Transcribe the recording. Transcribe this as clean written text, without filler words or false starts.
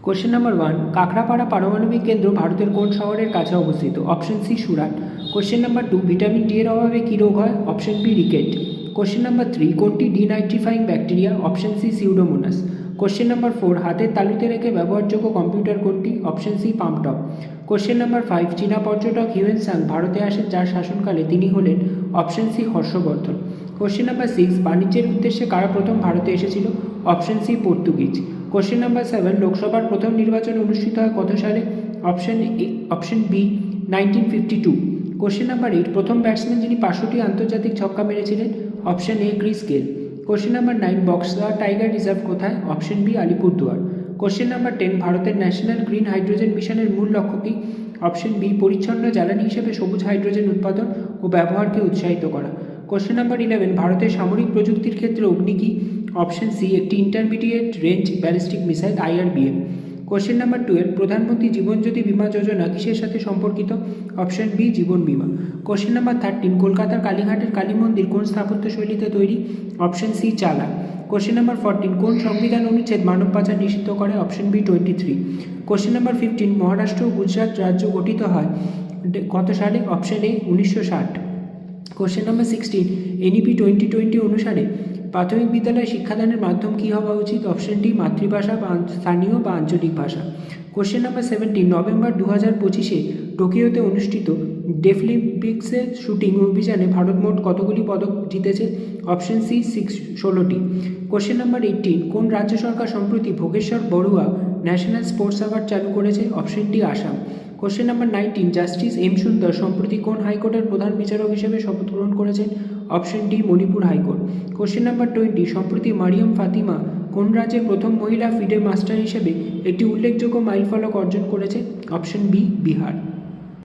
Question number 1, কাকড়াপাড়া পারমাণবিক কেন্দ্র ভারতের কোন শহরের কাছে অবস্থিত? Option C Surat. Question number 2, vitamin D এর অভাবে কী রোগ হয়? Option B rickets. Question number 3, কোনটি denitrifying bacteria? Option C pseudomonas. Question number 4, হাতের তালুতে রেখে ব্যবহারযোগ্য কম্পিউটার কোনটি? Option C palmtop. Question number 5, চীনা পর্যটক হিউয়েন সাং ভারতে আসেন যার শাসনকালে? তিনি হলেন? Option C Harshavardhan. Question number 6, বাণিজ্যের উদ্দেশ্যে কারা প্রথম ভারতে এসেছিল? Option C Portuguese. Question number 7, লোকসভার প্রথম নির্বাচন অনুষ্ঠিত হয় কত সালে? Option B 1952। কোশ্চেন নাম্বার 8, প্রথম ব্যাটসম্যান যিনি 500টি আন্তর্জাতিক ছক্কা মেরেছিলেন? Option A Chris Gayle. Question number 9, Buxa tiger reserve কোথায়? Option B Alipurduar. Question number 10, ভারতের ন্যাশনাল গ্রিন হাইড্রোজেন মিশনের মূল লক্ষ্য কী? অপশন বি পরিচ্ছন্ন জ্বালানি হিসেবে সবুজ হাইড্রোজেন উৎপাদন ও ব্যবহারকে উৎসাহিত করা। কোশ্চেন নাম্বার 11, ভারতের সামরিক প্রযুক্তির ক্ষেত্রে অগ্নি কী? অপশন সি একটি intermediate range ballistic missile IRBM। Question number 12, প্রধানমন্ত্রী জীবনজ্যোতি বীমা যোজনা কিসের সাথে সম্পর্কিত? অপশন বি জীবন বীমা। কোশ্চেন নাম্বার 13, কলকাতার কালীঘাটের কালী মন্দির কোন স্থাপত্য শৈলীতে তৈরি? অপশন সি চালা। কোশ্চেন নাম্বার 14, কোন সংবিধান অনুচ্ছেদ মানব পাচার নিষিদ্ধ করে? Option B 23। Question number 15, Maharashtra ও গুজরাট রাজ্য গঠিত হয় কত সালে? Option A 1960। Question number 16, NEP 2020 অনুসারে প্রাথমিক বিদ্যালয়ে শিক্ষাদানের মাধ্যম কী হওয়া উচিত? অপশন ডি মাতৃভাষা বা স্থানীয় বা আঞ্চলিক ভাষা। কোশ্চেন নাম্বার 17, নভেম্বর 2025-এ টোকিওতে অনুষ্ঠিত ডেফলিম্পিক্সের শুটিং অভিযানে ভারত মোট কতগুলি পদক জিতেছে? অপশন সি 16টি। কোশ্চেন নাম্বার 18, কোন রাজ্য সরকার সম্প্রতি Bhogeswar Baruah national sports award চালু করেছে? Option D Assam. Question number 19, justice M Sundar সম্প্রতি কোন হাইকোর্টের প্রধান বিচারক হিসেবে শপথ গ্রহণ করেছেন? Option D Manipur high court. Question number 20, সম্প্রতি মারিয়াম ফাতিমা কোন রাজ্যের প্রথম মহিলা ফিডে মাস্টার হিসেবে একটি উল্লেখযোগ্য মাইলফলক অর্জন করেছে? Option B Bihar.